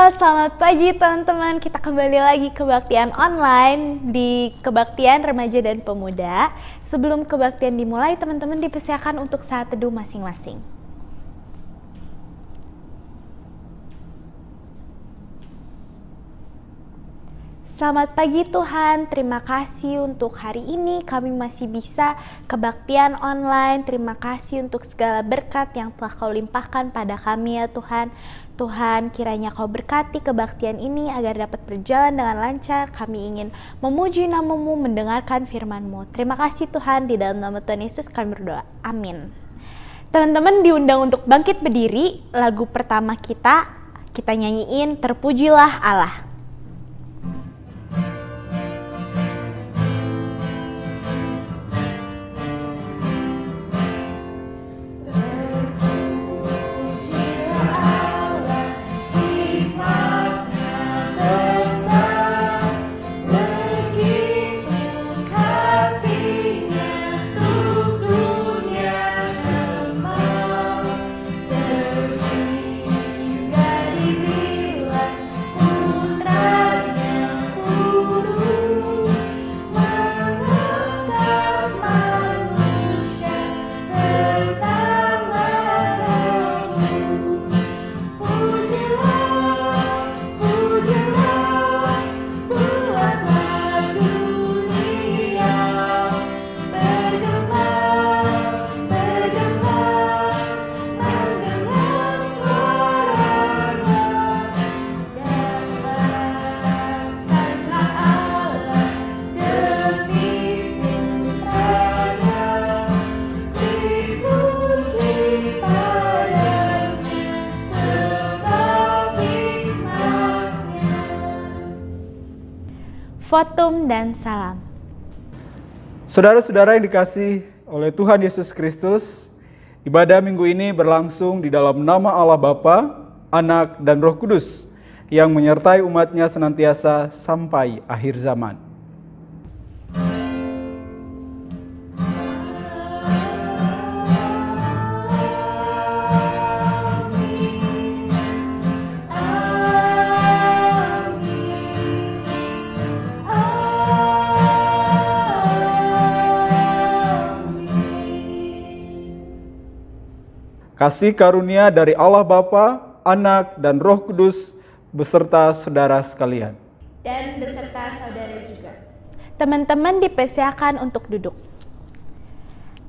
Selamat pagi teman-teman. Kita kembali lagi kebaktian online di Kebaktian Remaja dan Pemuda. Sebelum kebaktian dimulai, teman-teman dipersilakan untuk saat teduh masing-masing. Selamat pagi Tuhan, terima kasih untuk hari ini kami masih bisa kebaktian online. Terima kasih untuk segala berkat yang telah Kau limpahkan pada kami ya Tuhan. Tuhan, kiranya Kau berkati kebaktian ini agar dapat berjalan dengan lancar. Kami ingin memuji nama-Mu, mendengarkan firman-Mu. Terima kasih Tuhan, di dalam nama Tuhan Yesus kami berdoa. Amin. Teman-teman diundang untuk bangkit berdiri. Lagu pertama kita nyanyiin Terpujilah Allah. Votum dan salam. Saudara-saudara yang dikasihi oleh Tuhan Yesus Kristus, ibadah minggu ini berlangsung di dalam nama Allah Bapa, Anak, dan Roh Kudus yang menyertai umatnya senantiasa sampai akhir zaman. Kasih karunia dari Allah Bapa, Anak, dan Roh Kudus beserta saudara sekalian. Dan beserta saudara juga. Teman-teman dipersilakan untuk duduk.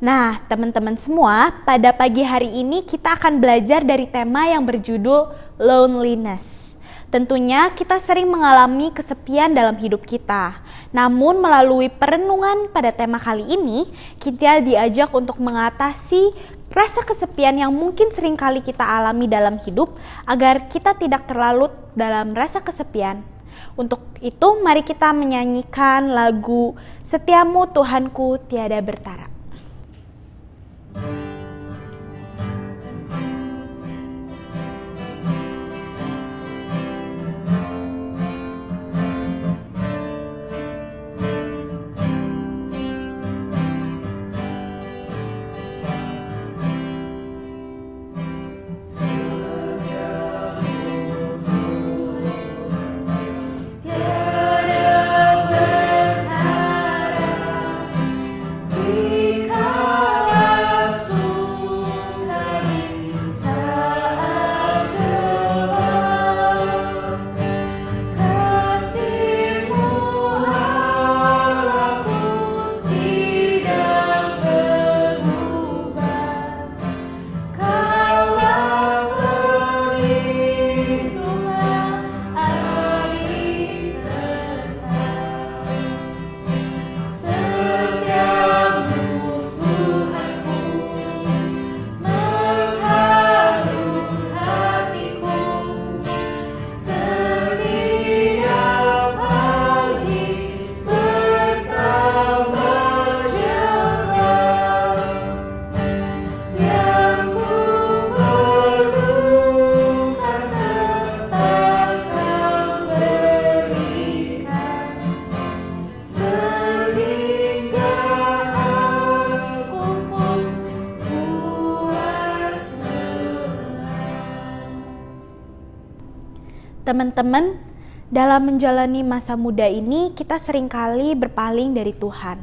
Nah, teman-teman semua, pada pagi hari ini kita akan belajar dari tema yang berjudul loneliness. Tentunya kita sering mengalami kesepian dalam hidup kita. Namun melalui perenungan pada tema kali ini, kita diajak untuk mengatasi rasa kesepian yang mungkin sering kali kita alami dalam hidup agar kita tidak terlalu dalam rasa kesepian. Untuk itu mari kita menyanyikan lagu Setiamu Tuhanku Tiada Bertara. Tiada berharap Teman-teman, dalam menjalani masa muda ini kita seringkali berpaling dari Tuhan.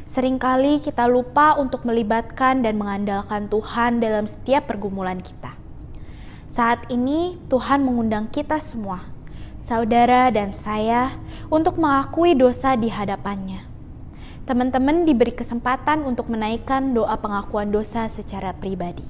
Seringkali kita lupa untuk melibatkan dan mengandalkan Tuhan dalam setiap pergumulan kita. Saat ini Tuhan mengundang kita semua, saudara dan saya, untuk mengakui dosa di hadapan-Nya. Teman-teman diberi kesempatan untuk menaikkan doa pengakuan dosa secara pribadi.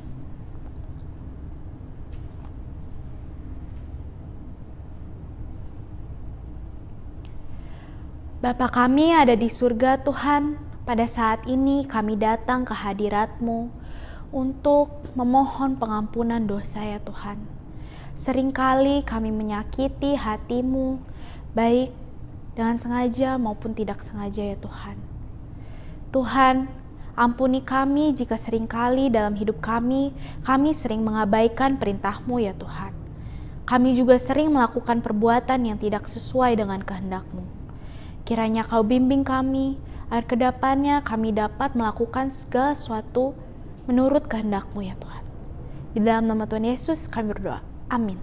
Bapa kami ada di surga Tuhan, pada saat ini kami datang ke hadirat-Mu untuk memohon pengampunan dosa ya Tuhan. Seringkali kami menyakiti hati-Mu, baik dengan sengaja maupun tidak sengaja ya Tuhan. Tuhan, ampuni kami jika seringkali dalam hidup kami sering mengabaikan perintah-Mu ya Tuhan. Kami juga sering melakukan perbuatan yang tidak sesuai dengan kehendak-Mu. Kiranya Kau bimbing kami, agar kedepannya kami dapat melakukan segala sesuatu menurut kehendak-Mu ya Tuhan. Di dalam nama Tuhan Yesus kami berdoa. Amin.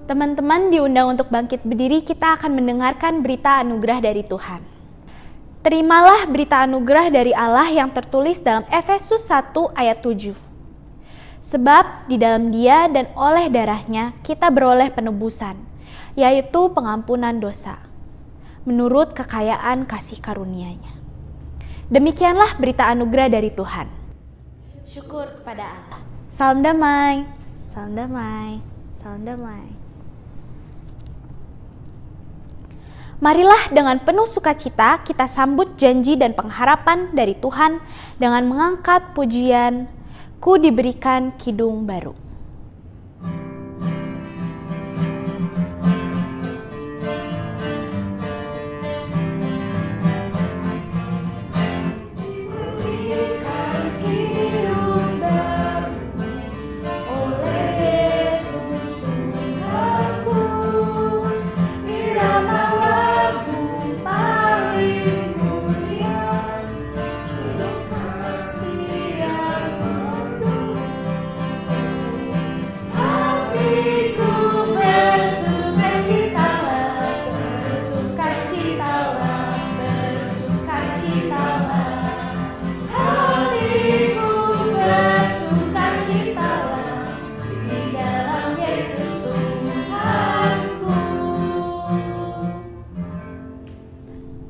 Teman-teman diundang untuk bangkit berdiri, kita akan mendengarkan berita anugerah dari Tuhan. Terimalah berita anugerah dari Allah yang tertulis dalam Efesus 1 ayat 7. Sebab di dalam Dia dan oleh darah-Nya kita beroleh penebusan, yaitu pengampunan dosa, menurut kekayaan kasih karunia-Nya. Demikianlah berita anugerah dari Tuhan. Syukur kepada Allah. Salam damai, salam damai, salam damai. Marilah dengan penuh sukacita kita sambut janji dan pengharapan dari Tuhan dengan mengangkat pujian, Ku diberikan kidung baru.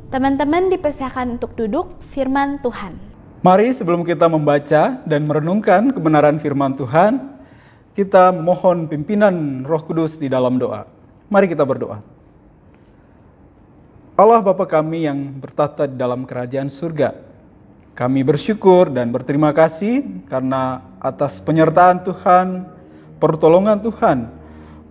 Teman-teman dipersilakan untuk duduk, firman Tuhan. Mari sebelum kita membaca dan merenungkan kebenaran firman Tuhan, kita mohon pimpinan Roh Kudus di dalam doa. Mari kita berdoa. Allah Bapa kami yang bertata di dalam kerajaan surga, kami bersyukur dan berterima kasih karena atas penyertaan Tuhan, pertolongan Tuhan,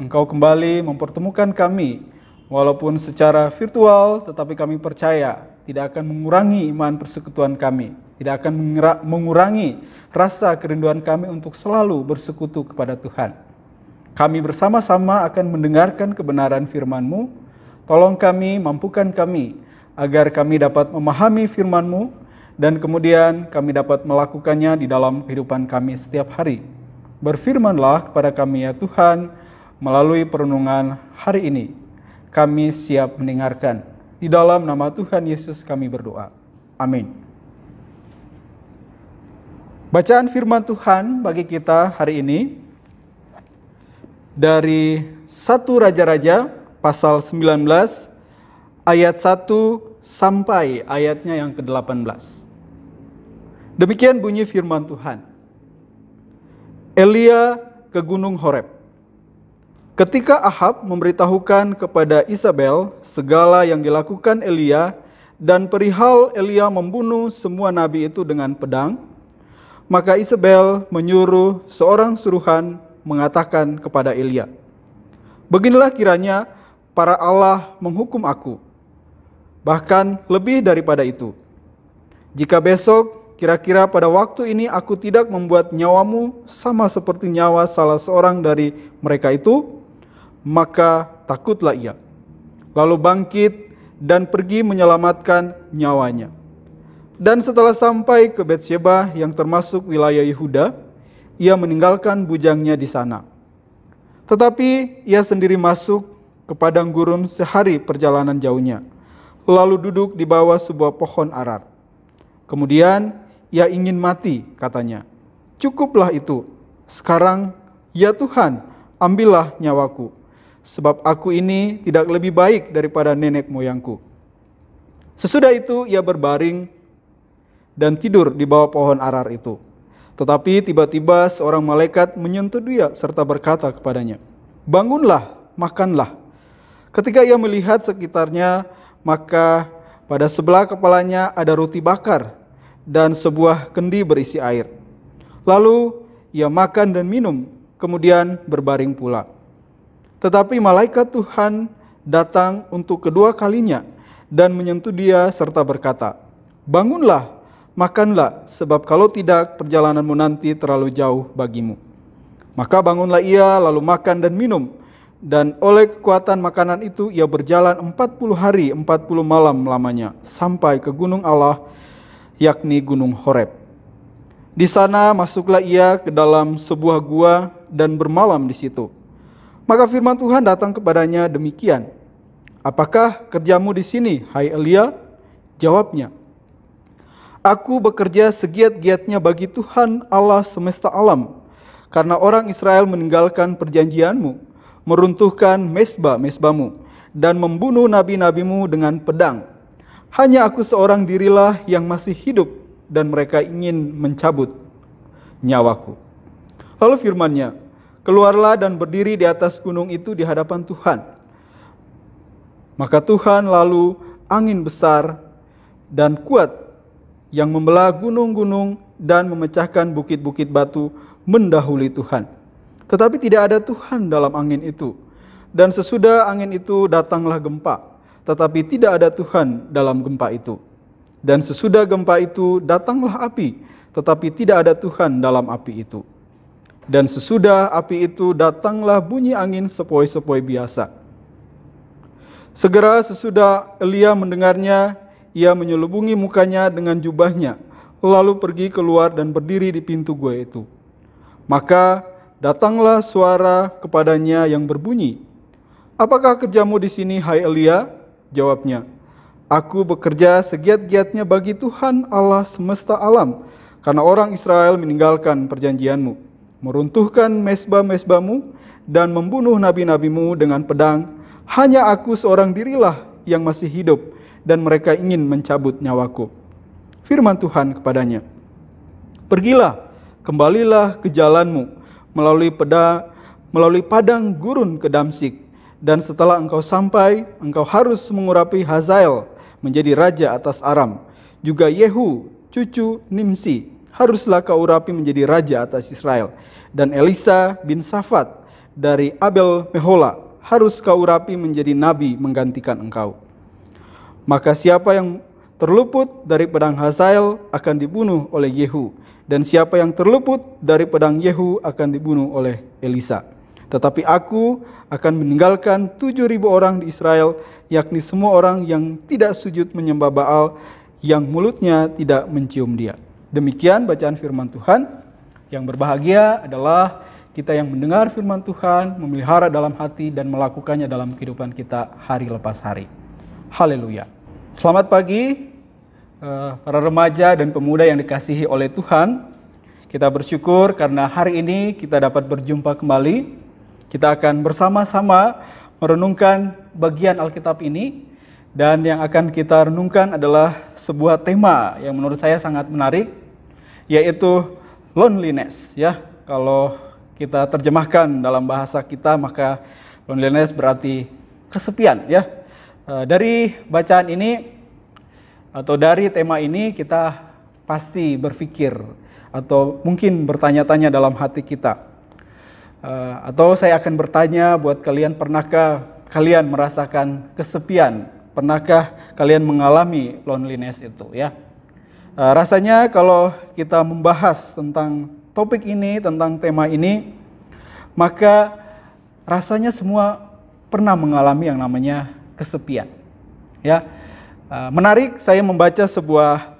Engkau kembali mempertemukan kami, walaupun secara virtual, tetapi kami percaya tidak akan mengurangi iman persekutuan kami, tidak akan mengurangi rasa kerinduan kami untuk selalu bersekutu kepada Tuhan. Kami bersama-sama akan mendengarkan kebenaran firman-Mu. Tolong kami, mampukan kami, agar kami dapat memahami firman-Mu, dan kemudian kami dapat melakukannya di dalam kehidupan kami setiap hari. Berfirmanlah kepada kami ya Tuhan, melalui perenungan hari ini. Kami siap mendengarkan. Di dalam nama Tuhan Yesus kami berdoa. Amin. Bacaan firman Tuhan bagi kita hari ini dari 1 Raja-Raja pasal 19 ayat 1 sampai ayatnya yang ke-18. Demikian bunyi firman Tuhan. Elia ke Gunung Horeb. Ketika Ahab memberitahukan kepada Isabel segala yang dilakukan Elia dan perihal Elia membunuh semua nabi itu dengan pedang, maka Isabel menyuruh seorang suruhan mengatakan kepada Elia, "Beginilah kiranya para Allah menghukum aku, bahkan lebih daripada itu. Jika besok kira-kira pada waktu ini aku tidak membuat nyawamu sama seperti nyawa salah seorang dari mereka itu, maka takutlah ia, lalu bangkit dan pergi menyelamatkan nyawanya." Dan setelah sampai ke Betsheba yang termasuk wilayah Yehuda, ia meninggalkan bujangnya di sana. Tetapi ia sendiri masuk ke padang gurun sehari perjalanan jauhnya, lalu duduk di bawah sebuah pohon arar. Kemudian ia ingin mati, katanya, "Cukuplah itu, sekarang ya Tuhan, ambillah nyawaku, sebab aku ini tidak lebih baik daripada nenek moyangku." Sesudah itu ia berbaring dan tidur di bawah pohon arar itu. Tetapi tiba-tiba seorang malaikat menyentuh dia serta berkata kepadanya, "Bangunlah, makanlah." Ketika ia melihat sekitarnya, maka pada sebelah kepalanya ada roti bakar dan sebuah kendi berisi air. Lalu ia makan dan minum, kemudian berbaring pula. Tetapi malaikat Tuhan datang untuk kedua kalinya dan menyentuh dia serta berkata, "Bangunlah, makanlah, sebab kalau tidak perjalananmu nanti terlalu jauh bagimu." Maka bangunlah ia lalu makan dan minum, dan oleh kekuatan makanan itu ia berjalan 40 hari 40 malam lamanya sampai ke gunung Allah, yakni Gunung Horeb. Di sana masuklah ia ke dalam sebuah gua dan bermalam di situ. Maka firman Tuhan datang kepadanya demikian, "Apakah kerjamu di sini, hai Elia?" Jawabnya, "Aku bekerja segiat-giatnya bagi Tuhan Allah semesta alam, karena orang Israel meninggalkan perjanjianmu, meruntuhkan mezbah-mezbahmu, dan membunuh nabi-nabimu dengan pedang. Hanya aku seorang dirilah yang masih hidup, dan mereka ingin mencabut nyawaku." Lalu firman-Nya, "Keluarlah dan berdiri di atas gunung itu di hadapan Tuhan." Maka Tuhan lalu angin besar dan kuat yang membelah gunung-gunung dan memecahkan bukit-bukit batu mendahului Tuhan. Tetapi tidak ada Tuhan dalam angin itu. Dan sesudah angin itu datanglah gempa, tetapi tidak ada Tuhan dalam gempa itu. Dan sesudah gempa itu datanglah api, tetapi tidak ada Tuhan dalam api itu. Dan sesudah api itu datanglah bunyi angin sepoi-sepoi biasa. Segera sesudah Elia mendengarnya, ia menyelubungi mukanya dengan jubahnya, lalu pergi keluar dan berdiri di pintu gua itu. Maka datanglah suara kepadanya yang berbunyi, "Apakah kerjamu di sini, hai Elia?" Jawabnya, "Aku bekerja segiat-giatnya bagi Tuhan Allah semesta alam, karena orang Israel meninggalkan perjanjianmu, meruntuhkan mezbah-mezbahmu, dan membunuh nabi-nabimu dengan pedang. Hanya aku seorang dirilah yang masih hidup, dan mereka ingin mencabut nyawaku." Firman Tuhan kepadanya, "Pergilah, kembalilah ke jalanmu, melalui padang gurun ke Damsyik, dan setelah engkau sampai, engkau harus mengurapi Hazael menjadi raja atas Aram. Juga Yehu, cucu Nimsi, haruslah kau urapi menjadi raja atas Israel. Dan Elisa bin Safat dari Abel Mehola harus kau urapi menjadi nabi menggantikan engkau. Maka siapa yang terluput dari pedang Hazael akan dibunuh oleh Yehu, dan siapa yang terluput dari pedang Yehu akan dibunuh oleh Elisa. Tetapi aku akan meninggalkan 7.000 orang di Israel, yakni semua orang yang tidak sujud menyembah Baal, yang mulutnya tidak mencium dia." Demikian bacaan firman Tuhan. Yang berbahagia adalah kita yang mendengar firman Tuhan, memelihara dalam hati dan melakukannya dalam kehidupan kita hari lepas hari. Haleluya. Selamat pagi para remaja dan pemuda yang dikasihi oleh Tuhan. Kita bersyukur karena hari ini kita dapat berjumpa kembali. Kita akan bersama-sama merenungkan bagian Alkitab ini, dan yang akan kita renungkan adalah sebuah tema yang menurut saya sangat menarik, yaitu loneliness. Ya, kalau kita terjemahkan dalam bahasa kita, maka loneliness berarti kesepian ya. Dari bacaan ini atau dari tema ini kita pasti berpikir atau mungkin bertanya-tanya dalam hati kita. Atau saya akan bertanya buat kalian, pernahkah kalian merasakan kesepian? Pernahkah kalian mengalami loneliness itu ya? Rasanya kalau kita membahas tentang topik ini, tentang tema ini, maka rasanya semua pernah mengalami yang namanya kesepian. Ya, menarik saya membaca sebuah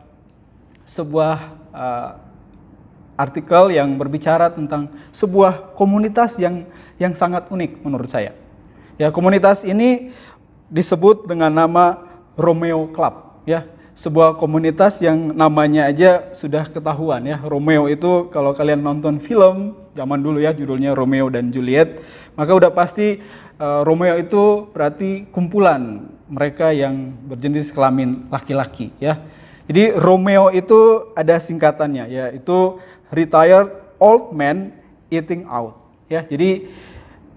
artikel yang berbicara tentang sebuah komunitas yang sangat unik menurut saya. Ya, komunitas ini disebut dengan nama Romeo Club. Ya, sebuah komunitas yang namanya aja sudah ketahuan ya. Romeo itu kalau kalian nonton film zaman dulu ya, judulnya Romeo dan Juliet, maka udah pasti Romeo itu berarti kumpulan mereka yang berjenis kelamin laki-laki ya. Jadi Romeo itu ada singkatannya, yaitu Retired Old Man Eating Out ya. Jadi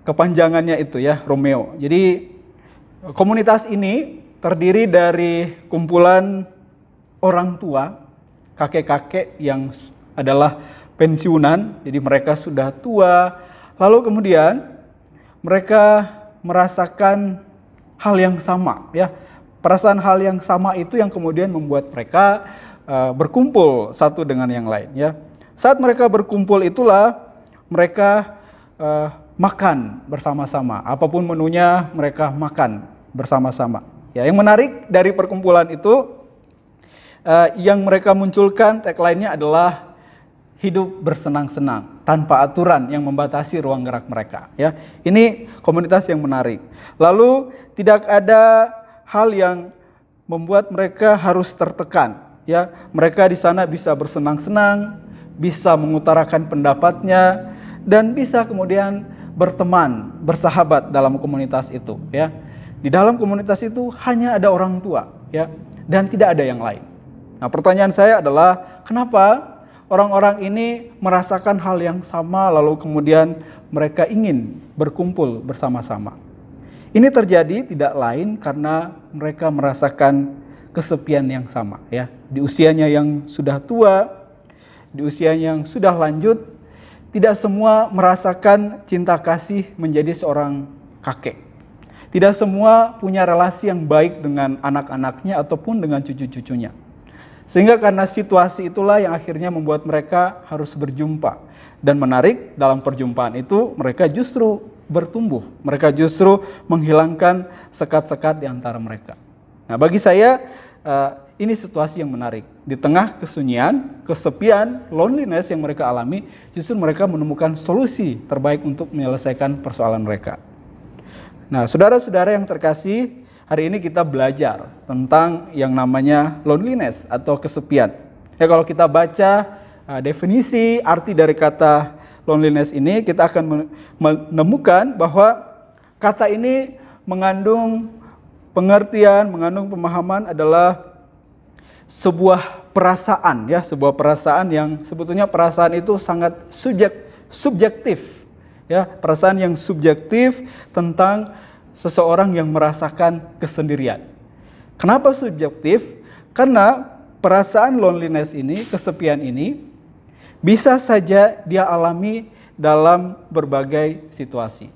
kepanjangannya itu ya, Romeo. Jadi komunitas ini terdiri dari kumpulan orang tua, kakek-kakek yang adalah pensiunan, jadi mereka sudah tua. Lalu kemudian mereka merasakan hal yang sama ya. Perasaan hal yang sama itu yang kemudian membuat mereka berkumpul satu dengan yang lain ya. Saat mereka berkumpul itulah mereka makan bersama-sama. Apapun menunya mereka makan bersama-sama. Ya, yang menarik dari perkumpulan itu yang mereka munculkan tagline-nya adalah hidup bersenang-senang tanpa aturan yang membatasi ruang gerak mereka ya. Ini komunitas yang menarik. Lalu tidak ada hal yang membuat mereka harus tertekan ya. Mereka di sana bisa bersenang-senang, bisa mengutarakan pendapatnya, dan bisa kemudian berteman, bersahabat dalam komunitas itu ya. Di dalam komunitas itu hanya ada orang tua ya, dan tidak ada yang lain. Nah, pertanyaan saya adalah kenapa orang-orang ini merasakan hal yang sama lalu kemudian mereka ingin berkumpul bersama-sama? Ini terjadi tidak lain karena mereka merasakan kesepian yang sama ya. Di usianya yang sudah tua, di usia yang sudah lanjut, tidak semua merasakan cinta kasih menjadi seorang kakek. Tidak semua punya relasi yang baik dengan anak-anaknya ataupun dengan cucu-cucunya. Sehingga karena situasi itulah yang akhirnya membuat mereka harus berjumpa. Dan menarik, dalam perjumpaan itu mereka justru bertumbuh. Mereka justru menghilangkan sekat-sekat di antara mereka. Nah, bagi saya ini situasi yang menarik. Di tengah kesunyian, kesepian, loneliness yang mereka alami, justru mereka menemukan solusi terbaik untuk menyelesaikan persoalan mereka. Nah, saudara-saudara yang terkasih, hari ini kita belajar tentang yang namanya loneliness atau kesepian. Ya, kalau kita baca definisi arti dari kata loneliness ini, kita akan menemukan bahwa kata ini mengandung pengertian, mengandung pemahaman adalah sebuah perasaan ya, sebuah perasaan yang sebetulnya perasaan itu sangat subjektif. Ya, perasaan yang subjektif tentang seseorang yang merasakan kesendirian. Kenapa subjektif? Karena perasaan loneliness ini, kesepian ini, bisa saja dia alami dalam berbagai situasi.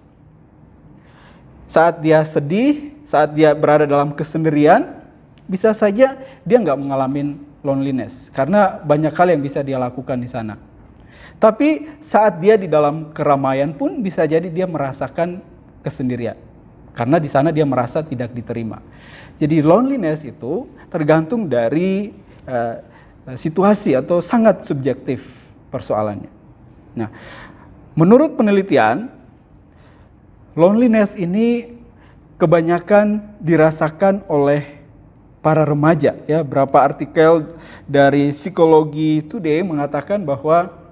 Saat dia sedih, saat dia berada dalam kesendirian, bisa saja dia nggak mengalami loneliness. Karena banyak hal yang bisa dia lakukan di sana. Tapi saat dia di dalam keramaian pun bisa jadi dia merasakan kesendirian. Karena di sana dia merasa tidak diterima. Jadi loneliness itu tergantung dari situasi atau sangat subjektif persoalannya. Nah, menurut penelitian, loneliness ini kebanyakan dirasakan oleh para remaja. Ya, berapa artikel dari Psikologi Today mengatakan bahwa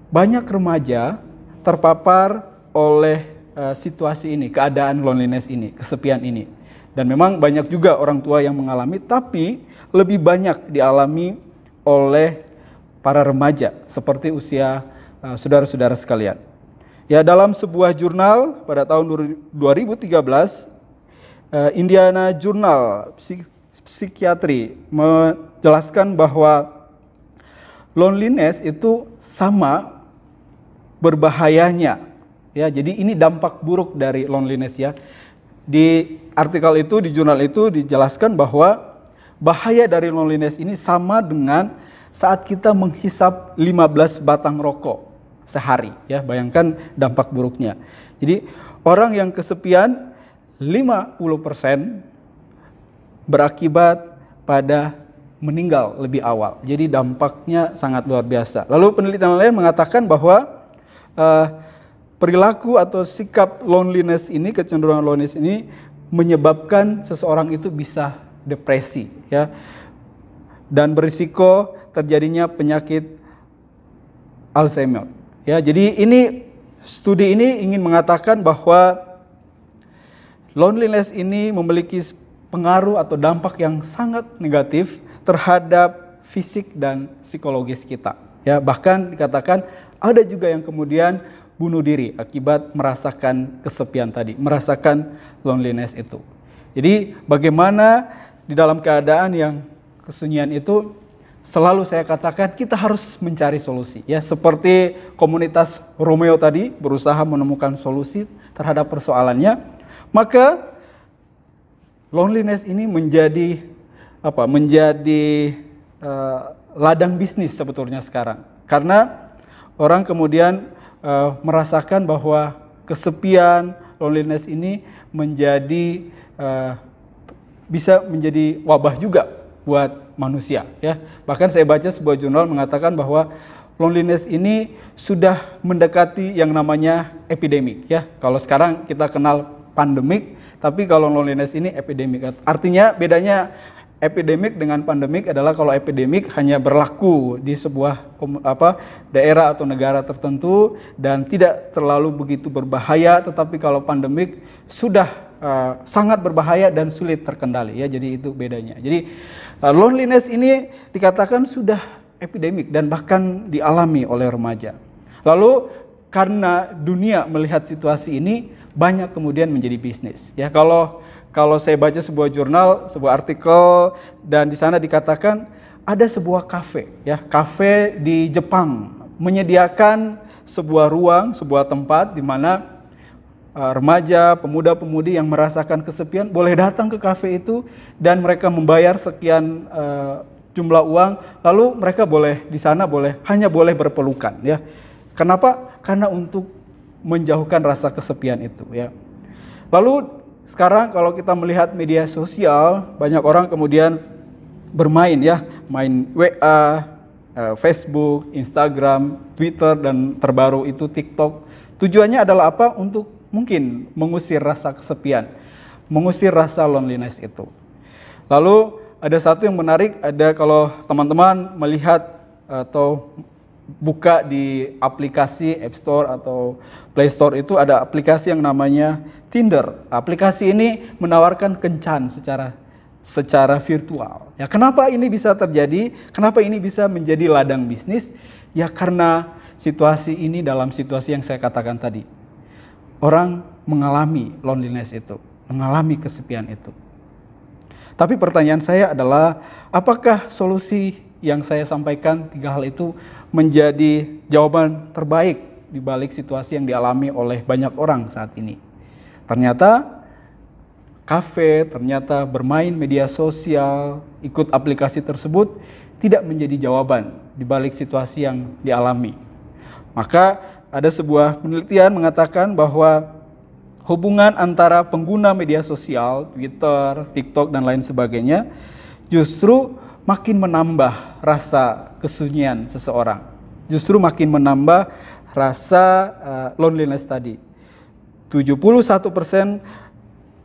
banyak remaja terpapar oleh situasi ini, keadaan loneliness ini, kesepian ini. Dan memang banyak juga orang tua yang mengalami, tapi lebih banyak dialami oleh para remaja seperti usia saudara-saudara sekalian. Ya, dalam sebuah jurnal pada tahun 2013, Indiana Journal Psikiatri menjelaskan bahwa loneliness itu sama berbahayanya. Ya, jadi ini dampak buruk dari loneliness ya. Di artikel itu, di jurnal itu dijelaskan bahwa bahaya dari loneliness ini sama dengan saat kita menghisap 15 batang rokok sehari. Ya, bayangkan dampak buruknya. Jadi orang yang kesepian 50% berakibat pada meninggal lebih awal. Jadi dampaknya sangat luar biasa. Lalu penelitian lain mengatakan bahwa perilaku atau sikap loneliness ini, kecenderungan loneliness ini menyebabkan seseorang itu bisa depresi, ya, dan berisiko terjadinya penyakit Alzheimer. Ya, jadi studi ini ingin mengatakan bahwa loneliness ini memiliki pengaruh atau dampak yang sangat negatif terhadap fisik dan psikologis kita. Ya, bahkan dikatakan ada juga yang kemudian bunuh diri akibat merasakan kesepian tadi, merasakan loneliness itu. Jadi bagaimana di dalam keadaan yang kesunyian itu, selalu saya katakan kita harus mencari solusi. Ya, seperti komunitas Romeo tadi berusaha menemukan solusi terhadap persoalannya, maka loneliness ini menjadi ladang bisnis sebetulnya sekarang. Karena orang kemudian merasakan bahwa kesepian, loneliness ini bisa menjadi wabah juga buat manusia, ya. Bahkan saya baca sebuah jurnal mengatakan bahwa loneliness ini sudah mendekati yang namanya epidemik, ya. Kalau sekarang kita kenal pandemik, tapi kalau loneliness ini epidemik. Artinya bedanya epidemik dengan pandemik adalah kalau epidemik hanya berlaku di sebuah daerah atau negara tertentu dan tidak terlalu begitu berbahaya, tetapi kalau pandemik sudah sangat berbahaya dan sulit terkendali, ya. Jadi itu bedanya. Jadi loneliness ini dikatakan sudah epidemik dan bahkan dialami oleh remaja. Lalu karena dunia melihat situasi ini, banyak kemudian menjadi bisnis. Ya, kalau saya baca sebuah jurnal, sebuah artikel, dan di sana dikatakan ada sebuah kafe, ya, kafe di Jepang menyediakan sebuah ruang, sebuah tempat di mana remaja, pemuda-pemudi yang merasakan kesepian boleh datang ke kafe itu dan mereka membayar sekian jumlah uang, lalu mereka hanya boleh berpelukan, ya. Kenapa? Karena untuk menjauhkan rasa kesepian itu, ya. Lalu sekarang kalau kita melihat media sosial, banyak orang kemudian bermain, ya, main WA, Facebook, Instagram, Twitter, dan terbaru itu TikTok. Tujuannya adalah apa? Untuk mungkin mengusir rasa kesepian, mengusir rasa loneliness itu. Lalu ada satu yang menarik, kalau teman-teman melihat atau buka di aplikasi App Store atau Play Store itu ada aplikasi yang namanya Tinder. Aplikasi ini menawarkan kencan secara virtual. Ya, kenapa ini bisa terjadi? Kenapa ini bisa menjadi ladang bisnis? Ya, karena situasi ini dalam situasi yang saya katakan tadi. Orang mengalami loneliness itu, mengalami kesepian itu. Tapi pertanyaan saya adalah, apakah solusi yang saya sampaikan 3 hal itu menjadi jawaban terbaik di balik situasi yang dialami oleh banyak orang saat ini? Ternyata kafe, ternyata bermain media sosial, ikut aplikasi tersebut tidak menjadi jawaban di balik situasi yang dialami. Maka ada sebuah penelitian mengatakan bahwa hubungan antara pengguna media sosial, Twitter, TikTok, dan lain sebagainya justru makin menambah rasa kesunyian seseorang. Justru makin menambah rasa loneliness tadi. 71%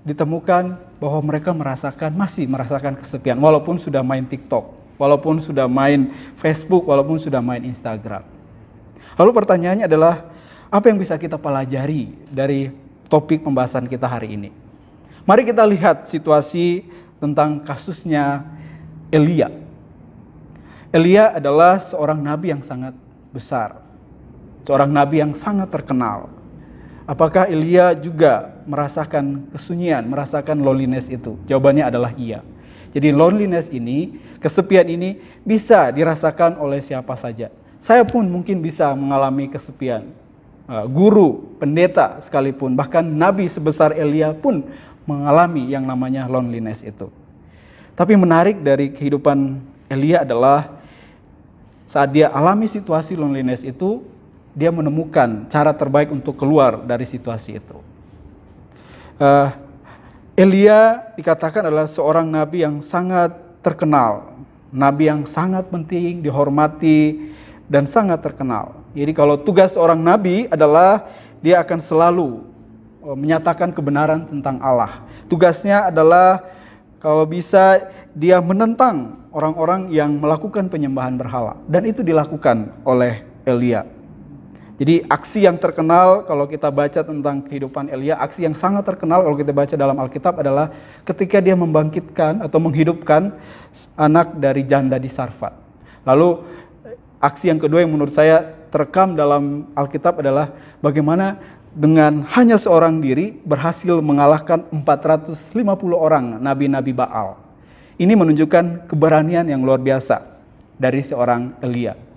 ditemukan bahwa mereka masih merasakan kesepian walaupun sudah main TikTok, walaupun sudah main Facebook, walaupun sudah main Instagram. Lalu pertanyaannya adalah, apa yang bisa kita pelajari dari topik pembahasan kita hari ini? Mari kita lihat situasi tentang kasusnya Elia. Elia adalah seorang nabi yang sangat besar, seorang nabi yang sangat terkenal. Apakah Elia juga merasakan kesunyian, merasakan loneliness itu? Jawabannya adalah iya. Jadi loneliness ini, kesepian ini bisa dirasakan oleh siapa saja. Saya pun mungkin bisa mengalami kesepian. Guru, pendeta sekalipun, bahkan nabi sebesar Elia pun mengalami yang namanya loneliness itu. Tapi menarik dari kehidupan Elia adalah saat dia alami situasi loneliness itu, dia menemukan cara terbaik untuk keluar dari situasi itu. Elia dikatakan adalah seorang nabi yang sangat terkenal, nabi yang sangat penting, dihormati, dan sangat terkenal. Jadi kalau tugas seorang nabi adalah dia akan selalu menyatakan kebenaran tentang Allah. Tugasnya adalah kalau bisa dia menentang orang-orang yang melakukan penyembahan berhala. Dan itu dilakukan oleh Elia. Jadi aksi yang terkenal kalau kita baca tentang kehidupan Elia, aksi yang sangat terkenal kalau kita baca dalam Alkitab adalah ketika dia membangkitkan atau menghidupkan anak dari janda di Sarfat. Lalu aksi yang kedua yang menurut saya terekam dalam Alkitab adalah bagaimana dengan hanya seorang diri berhasil mengalahkan 450 orang nabi-nabi Baal. Ini menunjukkan keberanian yang luar biasa dari seorang Elia.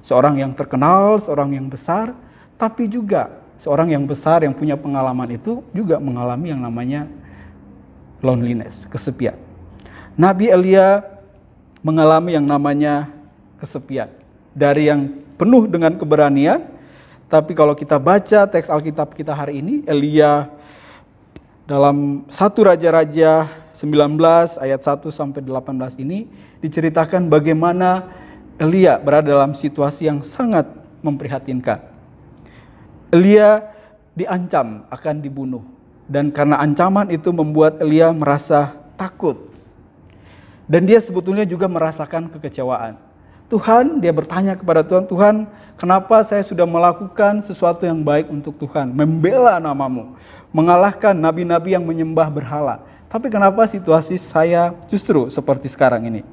Seorang yang terkenal, seorang yang besar, tapi juga seorang yang besar yang punya pengalaman itu juga mengalami yang namanya loneliness, kesepian. Nabi Elia mengalami yang namanya kesepian. Dari yang penuh dengan keberanian, tapi kalau kita baca teks Alkitab kita hari ini, Elia dalam 1 Raja-Raja 19 ayat 1 sampai 18 ini diceritakan bagaimana Elia berada dalam situasi yang sangat memprihatinkan. Elia diancam akan dibunuh, dan karena ancaman itu membuat Elia merasa takut. Dan dia sebetulnya juga merasakan kekecewaan. Tuhan, dia bertanya kepada Tuhan, Tuhan, kenapa saya sudah melakukan sesuatu yang baik untuk Tuhan, membela namamu, mengalahkan nabi-nabi yang menyembah berhala. Tapi kenapa situasi saya justru seperti sekarang ini?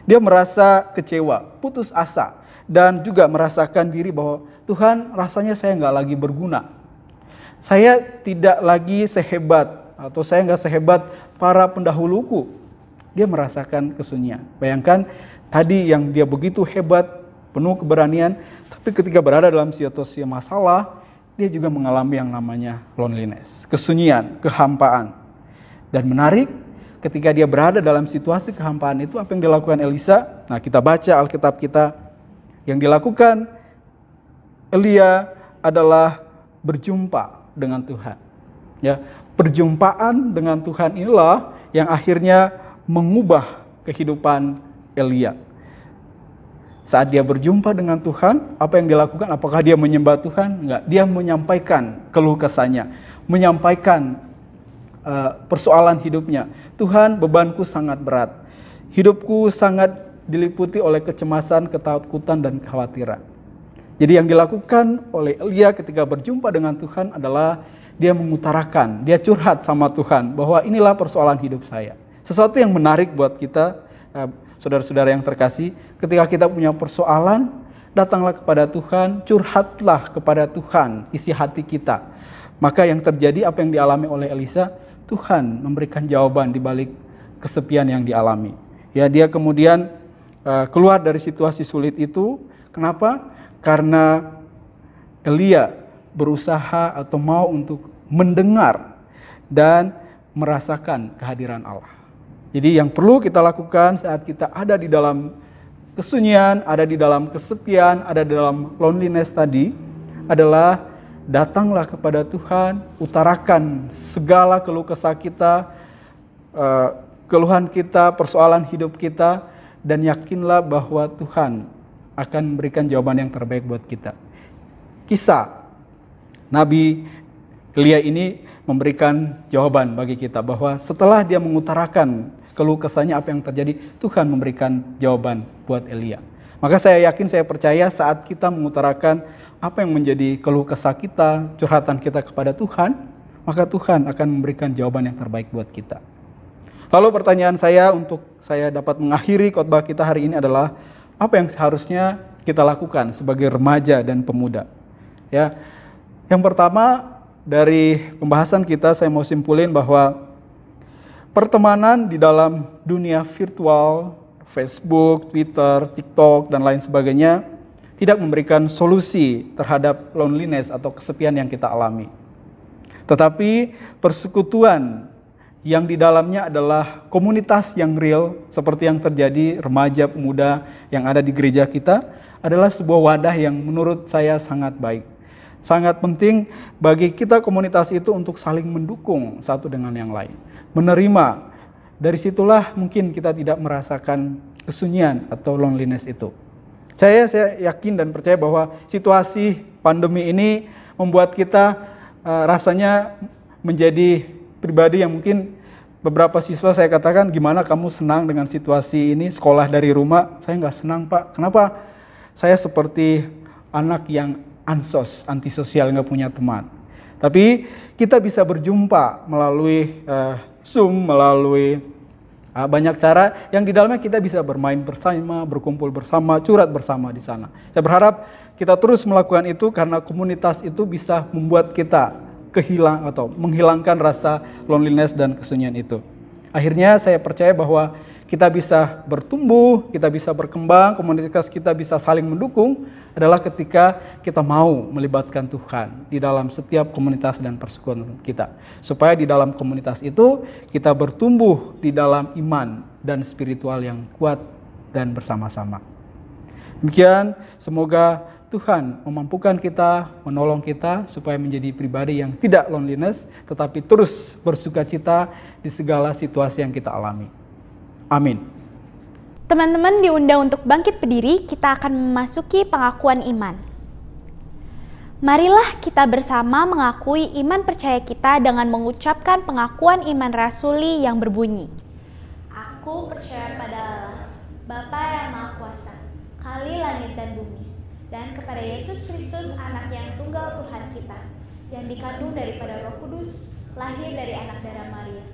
Dia merasa kecewa, putus asa, dan juga merasakan diri bahwa Tuhan, rasanya saya nggak lagi berguna. Saya tidak lagi sehebat, atau saya nggak sehebat para pendahuluku. Dia merasakan kesunyian. Bayangkan tadi yang dia begitu hebat, penuh keberanian, tapi ketika berada dalam situasi masalah, dia juga mengalami yang namanya loneliness, kesunyian, kehampaan. Dan menarik, ketika dia berada dalam situasi kehampaan itu, apa yang dilakukan Elisa? Nah, kita baca Alkitab kita. Yang dilakukan Elia adalah berjumpa dengan Tuhan. Ya, perjumpaan dengan Tuhan inilah yang akhirnya mengubah kehidupan Elia. Saat dia berjumpa dengan Tuhan, apa yang dilakukan? Apakah dia menyembah Tuhan? Enggak. Dia menyampaikan keluh kesahnya, menyampaikan persoalan hidupnya. Tuhan, bebanku sangat berat. Hidupku sangat diliputi oleh kecemasan, ketakutan, dan kekhawatiran. Jadi yang dilakukan oleh Elia ketika berjumpa dengan Tuhan adalah dia mengutarakan, dia curhat sama Tuhan bahwa inilah persoalan hidup saya. Sesuatu yang menarik buat kita, saudara-saudara yang terkasih, ketika kita punya persoalan, datanglah kepada Tuhan, curhatlah kepada Tuhan isi hati kita. Maka yang terjadi, apa yang dialami oleh Elisa, Tuhan memberikan jawaban di balik kesepian yang dialami. Ya, dia kemudian keluar dari situasi sulit itu. Kenapa? Karena Elia berusaha atau mau untuk mendengar dan merasakan kehadiran Allah. Jadi yang perlu kita lakukan saat kita ada di dalam kesunyian, ada di dalam kesepian, ada di dalam loneliness tadi adalah datanglah kepada Tuhan, utarakan segala keluh kesah kita, keluhan kita, persoalan hidup kita, dan yakinlah bahwa Tuhan akan memberikan jawaban yang terbaik buat kita. Kisah Nabi Elia ini memberikan jawaban bagi kita bahwa setelah dia mengutarakan keluh kesahnya apa yang terjadi, Tuhan memberikan jawaban buat Elia. Maka saya yakin, saya percaya saat kita mengutarakan apa yang menjadi keluh kesah kita, curhatan kita kepada Tuhan, maka Tuhan akan memberikan jawaban yang terbaik buat kita. Lalu pertanyaan saya untuk saya dapat mengakhiri khotbah kita hari ini adalah, apa yang seharusnya kita lakukan sebagai remaja dan pemuda? Ya, yang pertama, dari pembahasan kita saya mau simpulin bahwa pertemanan di dalam dunia virtual, Facebook, Twitter, TikTok, dan lain sebagainya tidak memberikan solusi terhadap loneliness atau kesepian yang kita alami. Tetapi persekutuan yang di dalamnya adalah komunitas yang real, seperti yang terjadi remaja pemuda yang ada di gereja kita, adalah sebuah wadah yang menurut saya sangat baik. Sangat penting bagi kita komunitas itu untuk saling mendukung satu dengan yang lain. Menerima, dari situlah mungkin kita tidak merasakan kesunyian atau loneliness itu. Saya yakin dan percaya bahwa situasi pandemi ini membuat kita rasanya menjadi pribadi yang mungkin beberapa siswa saya katakan, gimana kamu senang dengan situasi ini, sekolah dari rumah? Saya nggak senang, Pak. Kenapa? Saya seperti anak yang antisosial, nggak punya teman. Tapi kita bisa berjumpa melalui Zoom, melalui banyak cara yang di dalamnya kita bisa bermain bersama, berkumpul bersama, curhat bersama di sana. Saya berharap kita terus melakukan itu karena komunitas itu bisa membuat kita menghilangkan rasa loneliness dan kesunyian itu. Akhirnya saya percaya bahwa kita bisa bertumbuh, kita bisa berkembang, komunitas kita bisa saling mendukung adalah ketika kita mau melibatkan Tuhan di dalam setiap komunitas dan persekutuan kita. Supaya di dalam komunitas itu kita bertumbuh di dalam iman dan spiritual yang kuat dan bersama-sama. Demikian, semoga Tuhan memampukan kita, menolong kita supaya menjadi pribadi yang tidak loneliness, tetapi terus bersukacita di segala situasi yang kita alami. Amin. Teman-teman diundang untuk bangkit berdiri, kita akan memasuki pengakuan iman. Marilah kita bersama mengakui iman percaya kita dengan mengucapkan pengakuan iman rasuli yang berbunyi. Aku percaya pada Allah, Bapa yang Maha Kuasa, Kali langit dan bumi, dan kepada Yesus Kristus, anak yang tunggal Tuhan kita, yang dikandung daripada Roh Kudus, lahir dari anak darah Maria,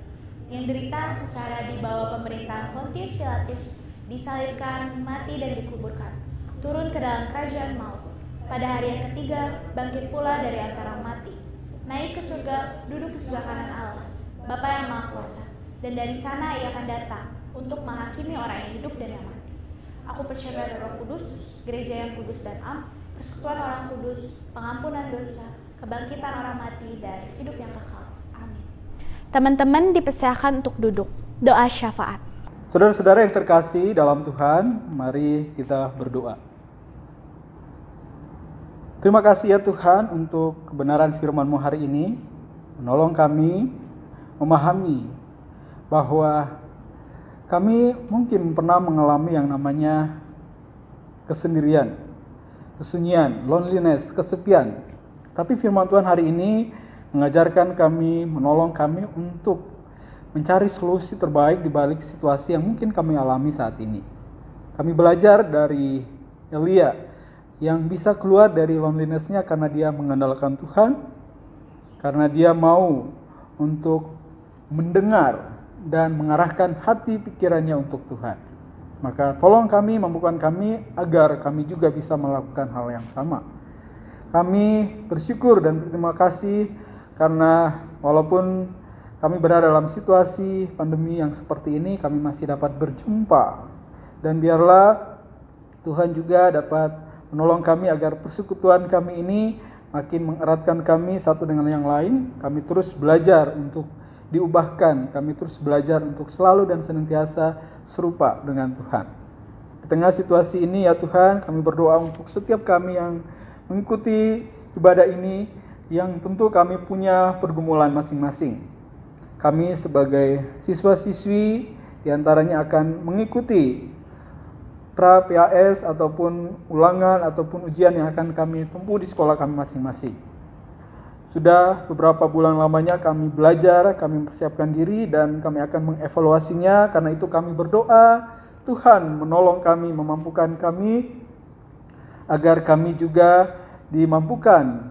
yang derita secara di bawah pemerintahan Pontius Pilatus, disalibkan, mati dan dikuburkan, turun ke dalam kerajaan maut, pada hari yang ketiga bangkit pula dari antara mati, naik ke surga, duduk di sebelah kanan Allah, Bapa yang Maha Kuasa, dan dari sana ia akan datang untuk menghakimi orang yang hidup dan yang mati. Aku percaya pada Roh Kudus, gereja yang kudus dan am, persekutuan orang kudus, pengampunan dosa, kebangkitan orang mati, dan hidup yang kekal. Amin. Teman-teman dipersilakan untuk duduk. Doa syafaat. Saudara-saudara yang terkasih dalam Tuhan, mari kita berdoa. Terima kasih ya Tuhan untuk kebenaran firman-Mu hari ini, menolong kami memahami bahwa kami mungkin pernah mengalami yang namanya kesendirian, kesunyian, loneliness, kesepian. Tapi firman Tuhan hari ini mengajarkan kami, menolong kami untuk mencari solusi terbaik di balik situasi yang mungkin kami alami saat ini. Kami belajar dari Elia yang bisa keluar dari loneliness-nya karena dia mengandalkan Tuhan, karena dia mau untuk mendengar dan mengarahkan hati pikirannya untuk Tuhan. Maka tolong kami, mampukan kami agar kami juga bisa melakukan hal yang sama. Kami bersyukur dan berterima kasih karena walaupun kami berada dalam situasi pandemi yang seperti ini, kami masih dapat berjumpa. Dan biarlah Tuhan juga dapat menolong kami agar persekutuan kami ini makin mengeratkan kami satu dengan yang lain. Kami terus belajar untuk diubahkan, kami terus belajar untuk selalu dan senantiasa serupa dengan Tuhan. Di tengah situasi ini ya Tuhan, kami berdoa untuk setiap kami yang mengikuti ibadah ini, yang tentu kami punya pergumulan masing-masing. Kami sebagai siswa-siswi diantaranya akan mengikuti pra-PAS ataupun ulangan ataupun ujian yang akan kami tempuh di sekolah kami masing-masing. Sudah beberapa bulan lamanya kami belajar, kami mempersiapkan diri dan kami akan mengevaluasinya. Karena itu kami berdoa, Tuhan menolong kami, memampukan kami agar kami juga dimampukan,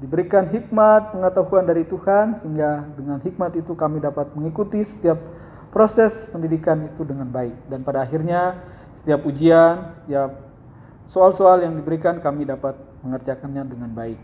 diberikan hikmat, pengetahuan dari Tuhan, sehingga dengan hikmat itu kami dapat mengikuti setiap proses pendidikan itu dengan baik. Dan pada akhirnya setiap ujian, setiap soal-soal yang diberikan kami dapat mengerjakannya dengan baik.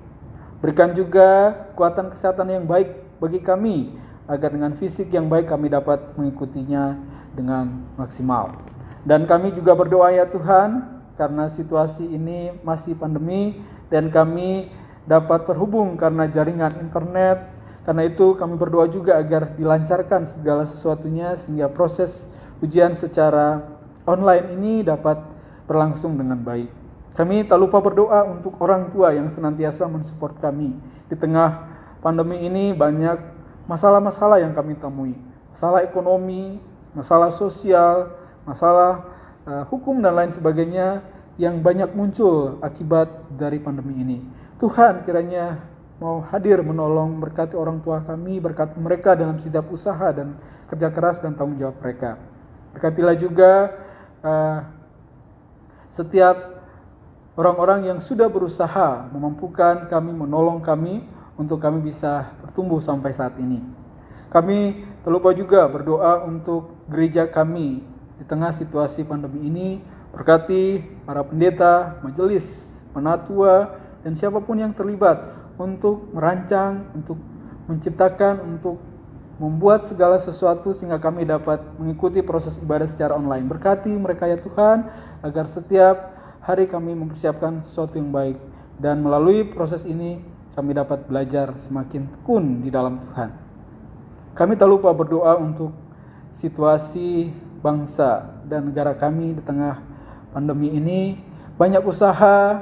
Berikan juga kekuatan kesehatan yang baik bagi kami, agar dengan fisik yang baik kami dapat mengikutinya dengan maksimal. Dan kami juga berdoa ya Tuhan, karena situasi ini masih pandemi dan kami dapat terhubung karena jaringan internet. Karena itu kami berdoa juga agar dilancarkan segala sesuatunya sehingga proses ujian secara online ini dapat berlangsung dengan baik. Kami tak lupa berdoa untuk orang tua yang senantiasa mensupport kami. Di tengah pandemi ini banyak masalah-masalah yang kami temui. Masalah ekonomi, masalah sosial, masalah hukum dan lain sebagainya yang banyak muncul akibat dari pandemi ini. Tuhan kiranya mau hadir menolong, berkati orang tua kami, berkati mereka dalam setiap usaha dan kerja keras dan tanggung jawab mereka. Berkatilah juga setiap orang-orang yang sudah berusaha memampukan kami, menolong kami untuk kami bisa bertumbuh sampai saat ini. Kami terlupa juga berdoa untuk gereja kami di tengah situasi pandemi ini. Berkati para pendeta, majelis, penatua, dan siapapun yang terlibat untuk merancang, untuk menciptakan, untuk membuat segala sesuatu sehingga kami dapat mengikuti proses ibadah secara online. Berkati mereka ya Tuhan, agar setiap hari kami mempersiapkan sesuatu yang baik. Dan melalui proses ini kami dapat belajar semakin tekun di dalam Tuhan. Kami tak lupa berdoa untuk situasi bangsa dan negara kami di tengah pandemi ini. Banyak usaha,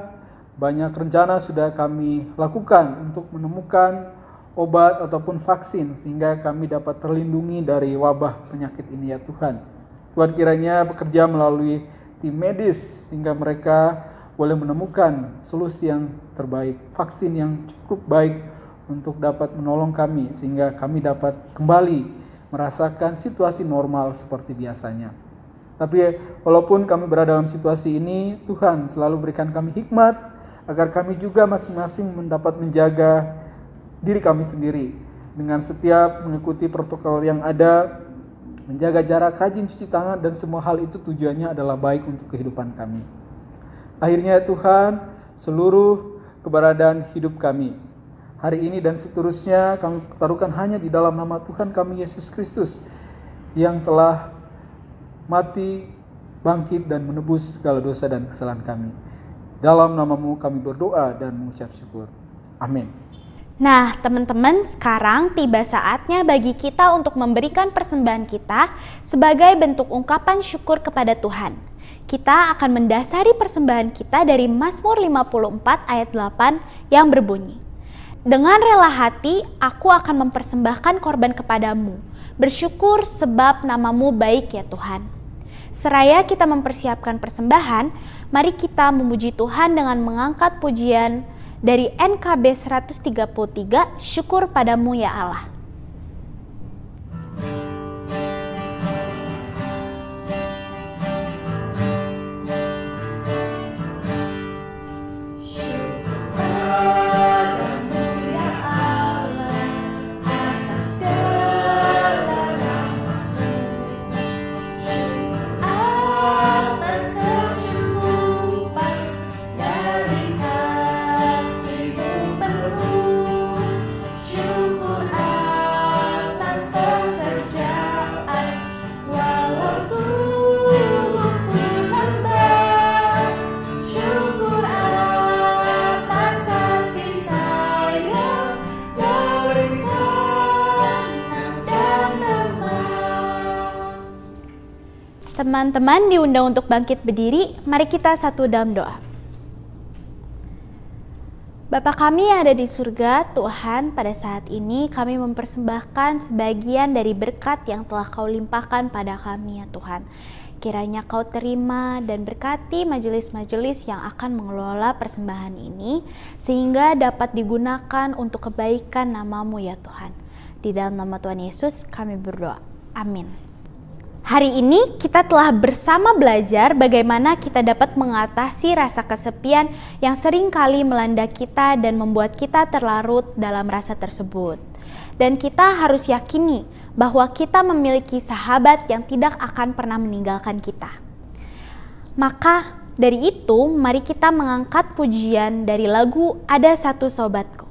banyak rencana sudah kami lakukan untuk menemukan obat ataupun vaksin sehingga kami dapat terlindungi dari wabah penyakit ini ya Tuhan. Tuhan kiranya bekerja melalui tim medis sehingga mereka boleh menemukan solusi yang terbaik, vaksin yang cukup baik untuk dapat menolong kami sehingga kami dapat kembali merasakan situasi normal seperti biasanya. Tapi walaupun kami berada dalam situasi ini, Tuhan selalu berikan kami hikmat agar kami juga masing-masing mendapat menjaga diri kami sendiri dengan setiap mengikuti protokol yang ada, menjaga jarak, rajin cuci tangan, dan semua hal itu tujuannya adalah baik untuk kehidupan kami. Akhirnya Tuhan, seluruh keberadaan hidup kami hari ini dan seterusnya kami taruhkan hanya di dalam nama Tuhan kami Yesus Kristus yang telah mati, bangkit, dan menebus segala dosa dan kesalahan kami. Dalam nama-Mu kami berdoa dan mengucap syukur. Amin. Nah, teman-teman, sekarang tiba saatnya bagi kita untuk memberikan persembahan kita sebagai bentuk ungkapan syukur kepada Tuhan. Kita akan mendasari persembahan kita dari Mazmur 54 ayat 8 yang berbunyi, "Dengan rela hati aku akan mempersembahkan korban kepadamu, bersyukur sebab nama-Mu baik ya Tuhan." Seraya kita mempersiapkan persembahan, mari kita memuji Tuhan dengan mengangkat pujian dari NKB 133, Syukur Padamu ya Allah. Teman-teman diundang untuk bangkit berdiri, mari kita satu dalam doa. Bapa kami yang ada di surga, Tuhan, pada saat ini kami mempersembahkan sebagian dari berkat yang telah Kau limpahkan pada kami ya Tuhan. Kiranya Kau terima dan berkati majelis-majelis yang akan mengelola persembahan ini, sehingga dapat digunakan untuk kebaikan nama-Mu ya Tuhan. Di dalam nama Tuhan Yesus kami berdoa. Amin. Hari ini kita telah bersama belajar bagaimana kita dapat mengatasi rasa kesepian yang sering kali melanda kita dan membuat kita terlarut dalam rasa tersebut. Dan kita harus yakini bahwa kita memiliki sahabat yang tidak akan pernah meninggalkan kita. Maka dari itu, mari kita mengangkat pujian dari lagu Ada Satu Sobatku.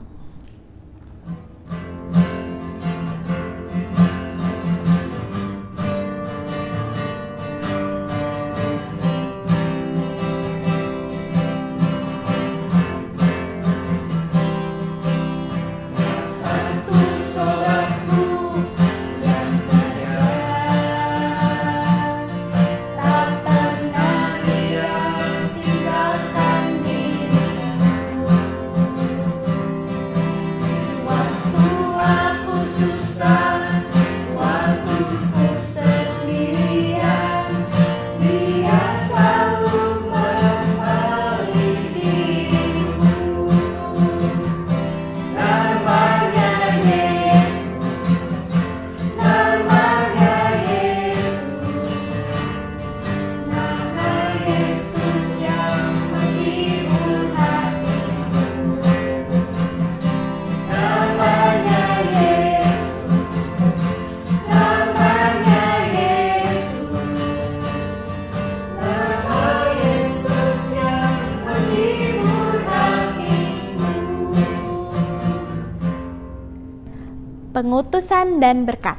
pengutusan dan berkat.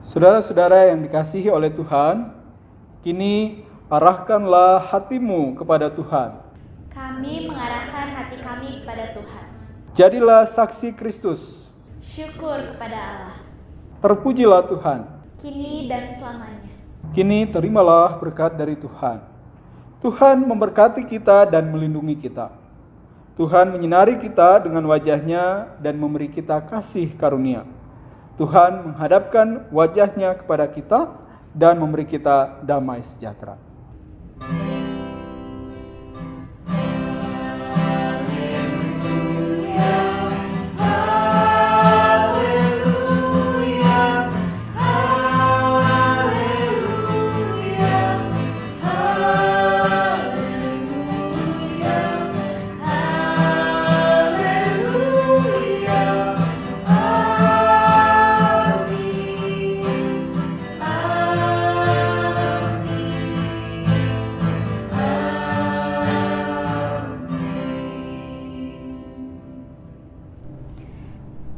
Saudara-saudara yang dikasihi oleh Tuhan, kini arahkanlah hatimu kepada Tuhan. Kami mengarahkan hati kami kepada Tuhan. Jadilah saksi Kristus. Syukur kepada Allah. Terpujilah Tuhan. Kini dan selamanya. Kini terimalah berkat dari Tuhan. Tuhan memberkati kita dan melindungi kita. Tuhan menyinari kita dengan wajah-Nya dan memberi kita kasih karunia. Tuhan menghadapkan wajah-Nya kepada kita dan memberi kita damai sejahtera.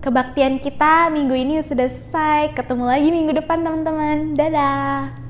Kebaktian kita minggu ini sudah selesai. Ketemu lagi minggu depan teman-teman. Dadah.